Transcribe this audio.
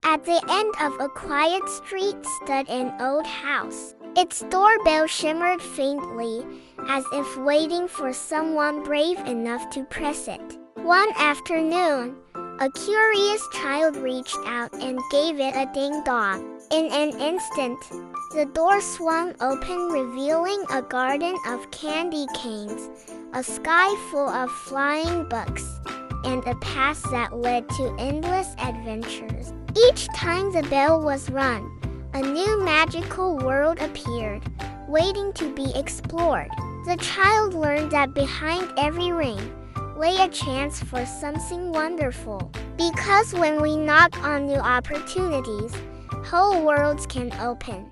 At the end of a quiet street stood an old house. Its doorbell shimmered faintly, as if waiting for someone brave enough to press it. One afternoon, a curious child reached out and gave it a ding-dong. In an instant, the door swung open, revealing a garden of candy canes, a sky full of flying bugs, and a path that led to endless adventures. Each time the bell was rung, a new magical world appeared, waiting to be explored. The child learned that behind every ring lay a chance for something wonderful. Because when we knock on new opportunities, whole worlds can open.